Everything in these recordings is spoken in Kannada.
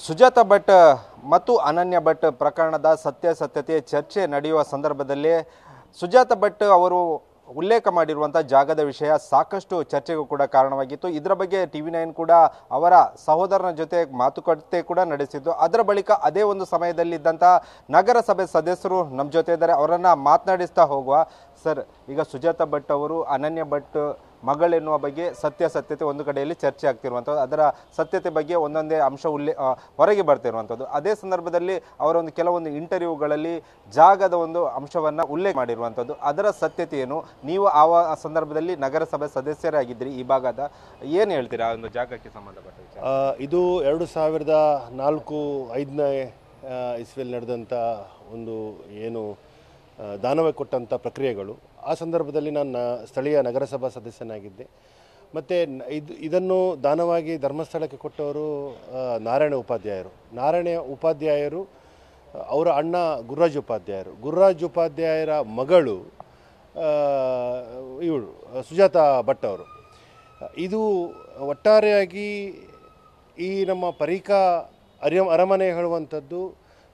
ಸುಜಾತಾ ಭಟ್ ಮತ್ತು ಅನನ್ಯ ಭಟ್ ಪ್ರಕರಣದ ಸತ್ಯಾಸತ್ಯತೆ ಚರ್ಚೆ ನಡೆಯುವ ಸಂದರ್ಭದಲ್ಲಿ ಸುಜಾತಾ ಭಟ್ ಅವರು ಉಲ್ಲೇಖ ಮಾಡಿರುವಂಥ ಜಾಗದ ವಿಷಯ ಸಾಕಷ್ಟು ಚರ್ಚೆಗೂ ಕೂಡ ಕಾರಣವಾಗಿತ್ತು. ಇದರ ಬಗ್ಗೆ TV9 ಕೂಡ ಅವರ ಸಹೋದರನ ಜೊತೆ ಮಾತುಕತೆ ಕೂಡ ನಡೆಸಿದ್ದು. ಅದರ ಬಳಿಕ ಅದೇ ಒಂದು ಸಮಯದಲ್ಲಿದ್ದಂಥ ನಗರಸಭೆ ಸದಸ್ಯರು ನಮ್ಮ ಜೊತೆ ಇದ್ದಾರೆ, ಅವರನ್ನು ಮಾತನಾಡಿಸ್ತಾ ಹೋಗುವ. ಸರ್, ಈಗ ಸುಜಾತಾ ಭಟ್ ಅವರು ಅನನ್ಯ ಭಟ್ ಮಗಳೆನ್ನುವ ಬಗ್ಗೆ ಸತ್ಯಾಸತ್ಯತೆ ಒಂದು ಕಡೆಯಲ್ಲಿ ಚರ್ಚೆ ಆಗ್ತಿರುವಂಥದ್ದು, ಅದರ ಸತ್ಯತೆ ಬಗ್ಗೆ ಒಂದೊಂದೇ ಅಂಶ ಹೊರಗೆ ಬರ್ತಿರುವಂಥದ್ದು. ಅದೇ ಸಂದರ್ಭದಲ್ಲಿ ಅವರೊಂದು ಕೆಲವೊಂದು ಇಂಟರ್ವ್ಯೂಗಳಲ್ಲಿ ಜಾಗದ ಒಂದು ಅಂಶವನ್ನು ಉಲ್ಲೇಖ ಮಾಡಿರುವಂಥದ್ದು. ಅದರ ಸತ್ಯತೆ ಏನು? ನೀವು ಆ ಸಂದರ್ಭದಲ್ಲಿ ನಗರಸಭೆ ಸದಸ್ಯರಾಗಿದ್ದಿರಿ, ಈ ಭಾಗದ ಏನು ಹೇಳ್ತೀರಾ ಆ ಒಂದು ಜಾಗಕ್ಕೆ ಸಂಬಂಧಪಟ್ಟ ವಿಚಾರ? ಇದು 2004-5ನೇ ಇಸ್ವಿಯಲ್ಲಿ ನಡೆದಂಥ ಒಂದು ಏನು ದಾನವೇ ಕೊಟ್ಟಂಥ ಪ್ರಕ್ರಿಯೆಗಳು. ಆ ಸಂದರ್ಭದಲ್ಲಿ ನಾನು ಸ್ಥಳೀಯ ನಗರಸಭಾ ಸದಸ್ಯನಾಗಿದ್ದೆ. ಮತ್ತು ಇದನ್ನು ದಾನವಾಗಿ ಧರ್ಮಸ್ಥಳಕ್ಕೆ ಕೊಟ್ಟವರು ನಾರಾಯಣ ಉಪಾಧ್ಯಾಯರು ಅವರ ಅಣ್ಣ ಗುರುರಾಜ್ ಉಪಾಧ್ಯಾಯರ ಮಗಳು ಇವಳು ಸುಜಾತಾ ಭಟ್ ಅವರು. ಇದು ಒಟ್ಟಾರೆಯಾಗಿ ಈ ನಮ್ಮ ಪರೀಕಾ ಅರಮನೆ ಹೇಳುವಂಥದ್ದು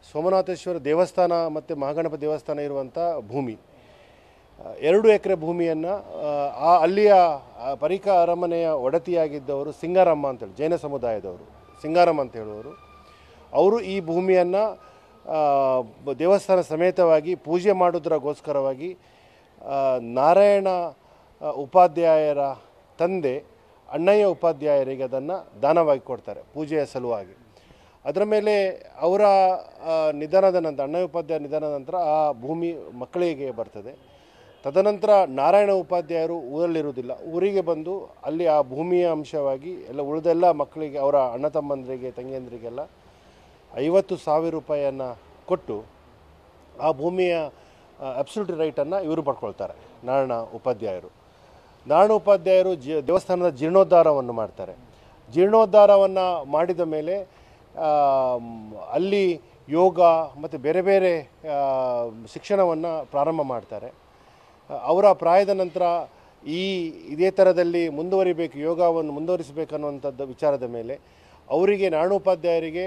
ಸೋಮನಾಥೇಶ್ವರ ದೇವಸ್ಥಾನ ಮತ್ತು ಮಹಾಗಣಪತಿ ದೇವಸ್ಥಾನ ಇರುವಂಥ ಭೂಮಿ, 2 ಎಕರೆ ಭೂಮಿಯನ್ನು ಅಲ್ಲಿಯ ಪರೀಕಾ ಅರಮನೆಯ ಒಡತಿಯಾಗಿದ್ದವರು ಸಿಂಗಾರಮ್ಮ ಅಂತೇಳಿ, ಜೈನ ಸಮುದಾಯದವರು ಸಿಂಗಾರಮ್ಮ ಅಂತ ಹೇಳುವವರು. ಅವರು ಈ ಭೂಮಿಯನ್ನು ದೇವಸ್ಥಾನ ಸಮೇತವಾಗಿ ಪೂಜೆ ಮಾಡೋದಕ್ಕೋಸ್ಕರವಾಗಿ ನಾರಾಯಣ ಉಪಾಧ್ಯಾಯರ ತಂದೆ ಅಣ್ಣಯ್ಯ ಉಪಾಧ್ಯಾಯರಿಗೆ ಅದನ್ನು ದಾನವಾಗಿ ಕೊಡ್ತಾರೆ ಪೂಜೆಯ ಸಲುವಾಗಿ. ಅದರ ಮೇಲೆ ಅವರ ನಿಧನದ ನಂತರ, ಅಣ್ಣಯ್ಯ ಉಪಾಧ್ಯಾಯ ನಿಧನದ ನಂತರ ಆ ಭೂಮಿ ಮಕ್ಕಳಿಗೆ ಬರ್ತದೆ. ತದನಂತರ ನಾರಾಯಣ ಉಪಾಧ್ಯಾಯರು ಊರಲ್ಲಿರುವುದಿಲ್ಲ, ಊರಿಗೆ ಬಂದು ಅಲ್ಲಿ ಆ ಭೂಮಿಯ ಅಂಶವಾಗಿ ಉಳಿದೆಲ್ಲ ಮಕ್ಕಳಿಗೆ, ಅವರ ಅಣ್ಣ ತಮ್ಮಂದರಿಗೆ ತಂಗಿಯಂದರಿಗೆಲ್ಲ 50,000 ರೂಪಾಯಿಯನ್ನು ಕೊಟ್ಟು ಆ ಭೂಮಿಯ ಅಬ್ಸಲ್ಯೂಟ್ ರೈಟನ್ನು ಇವರು ಪಡ್ಕೊಳ್ತಾರೆ. ನಾರಾಯಣ ಉಪಾಧ್ಯಾಯರು ದೇವಸ್ಥಾನದ ಜೀರ್ಣೋದ್ಧಾರವನ್ನು ಮಾಡ್ತಾರೆ. ಜೀರ್ಣೋದ್ಧಾರವನ್ನು ಮಾಡಿದ ಮೇಲೆ ಅಲ್ಲಿ ಯೋಗ ಮತ್ತು ಬೇರೆ ಬೇರೆ ಶಿಕ್ಷಣವನ್ನು ಪ್ರಾರಂಭ ಮಾಡ್ತಾರೆ. ಅವರ ಪ್ರಾಯದ ನಂತರ ಇದೇ ಥರದಲ್ಲಿ ಯೋಗವನ್ನು ಮುಂದುವರಿಸಬೇಕನ್ನುವಂಥದ್ದು ವಿಚಾರದ ಮೇಲೆ ಅವರಿಗೆ ನಾರಾಯಣೋಪಾಧ್ಯಾಯರಿಗೆ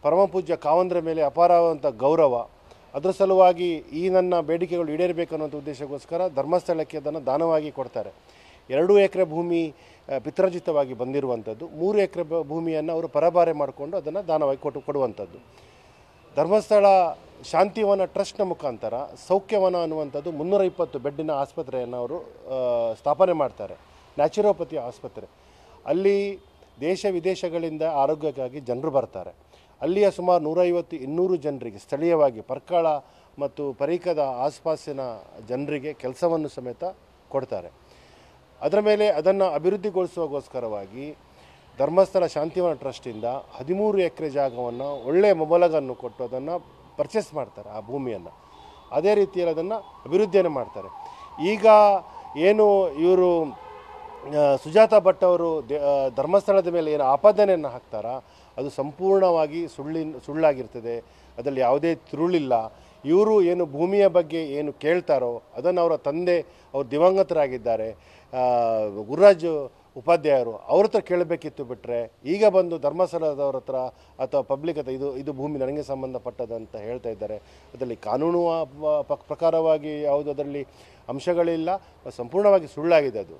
ಪರಮಪೂಜ್ಯ ಕಾವಂದ್ರ ಮೇಲೆ ಅಪಾರವಾದಂಥ ಗೌರವ. ಅದರ ಸಲುವಾಗಿ ಈ ನನ್ನ ಬೇಡಿಕೆಗಳು ಈಡೇರಬೇಕನ್ನುವಂಥ ಉದ್ದೇಶಕ್ಕೋಸ್ಕರ ಧರ್ಮಸ್ಥಳಕ್ಕೆ ಅದನ್ನು ದಾನವಾಗಿ ಕೊಡ್ತಾರೆ. 2 ಎಕರೆ ಭೂಮಿ ಪಿತ್ರಾರ್ಜಿತವಾಗಿ ಬಂದಿರುವಂಥದ್ದು, 3 ಎಕರೆ ಭೂಮಿಯನ್ನು ಅವರು ಪರಭಾರೆ ಮಾಡಿಕೊಂಡು ಅದನ್ನು ದಾನವಾಗಿ ಕೊಡುವಂಥದ್ದು. ಧರ್ಮಸ್ಥಳ ಶಾಂತಿವನ ಟ್ರಸ್ಟ್ನ ಮುಖಾಂತರ ಸೌಖ್ಯವನ ಅನ್ನುವಂಥದ್ದು 320 ಬೆಡ್ಡಿನ ಆಸ್ಪತ್ರೆಯನ್ನು ಅವರು ಸ್ಥಾಪನೆ ಮಾಡ್ತಾರೆ, ನ್ಯಾಚುರೋಪತಿ ಆಸ್ಪತ್ರೆ. ಅಲ್ಲಿ ದೇಶ ವಿದೇಶಗಳಿಂದ ಆರೋಗ್ಯಕ್ಕಾಗಿ ಜನರು ಬರ್ತಾರೆ. ಅಲ್ಲಿಯ ಸುಮಾರು 150-200 ಜನರಿಗೆ ಸ್ಥಳೀಯವಾಗಿ ಪರ್ಕಳ ಮತ್ತು ಪರೀಕದ ಆಸ್ಪಾಸಿನ ಜನರಿಗೆ ಕೆಲಸವನ್ನು ಸಮೇತ ಕೊಡ್ತಾರೆ. ಅದರ ಮೇಲೆ ಅದನ್ನು ಅಭಿವೃದ್ಧಿಗೊಳಿಸುವಗೋಸ್ಕರವಾಗಿ ಧರ್ಮಸ್ಥಳ ಶಾಂತಿವನ ಟ್ರಸ್ಟಿಂದ 13 ಎಕರೆ ಜಾಗವನ್ನು ಒಳ್ಳೆಯ ಮೊಬಲಗನ್ನು ಕೊಟ್ಟು ಅದನ್ನು ಪರ್ಚೇಸ್ ಮಾಡ್ತಾರೆ, ಆ ಭೂಮಿಯನ್ನು. ಅದೇ ರೀತಿಯಲ್ಲಿ ಅದನ್ನು ಅಭಿವೃದ್ಧಿಯನ್ನು ಮಾಡ್ತಾರೆ. ಈಗ ಏನು ಇವರು ಸುಜಾತಾ ಭಟ್ ಅವರು ಧರ್ಮಸ್ಥಳದ ಮೇಲೆ ಏನು ಆಪಾದನೆಯನ್ನು ಹಾಕ್ತಾರ, ಅದು ಸಂಪೂರ್ಣವಾಗಿ ಸುಳ್ಳಾಗಿರ್ತದೆ. ಅದರಲ್ಲಿ ಯಾವುದೇ ತಿರುಳಿಲ್ಲ. ಇವರು ಏನು ಭೂಮಿಯ ಬಗ್ಗೆ ಏನು ಕೇಳ್ತಾರೋ ಅದನ್ನು ಅವರ ತಂದೆ, ಅವರು ದಿವಂಗತರಾಗಿದ್ದಾರೆ ಗುರುರಾಜ್ ಉಪಾಧ್ಯಾಯರು, ಅವ್ರ ಹತ್ರ ಕೇಳಬೇಕಿತ್ತು. ಬಿಟ್ಟರೆ ಈಗ ಬಂದು ಧರ್ಮಸ್ಥಳದವ್ರ ಹತ್ರ ಅಥವಾ ಪಬ್ಲಿಕ್ ಹತ್ರ ಇದು ಭೂಮಿ ನನಗೆ ಸಂಬಂಧಪಟ್ಟದಂತ ಹೇಳ್ತಾ ಇದ್ದಾರೆ. ಅದರಲ್ಲಿ ಕಾನೂನು ಪ್ರಕಾರವಾಗಿ ಯಾವುದು ಅದರಲ್ಲಿ ಅಂಶಗಳಿಲ್ಲ, ಸಂಪೂರ್ಣವಾಗಿ ಸುಳ್ಳಾಗಿದೆ ಅದು.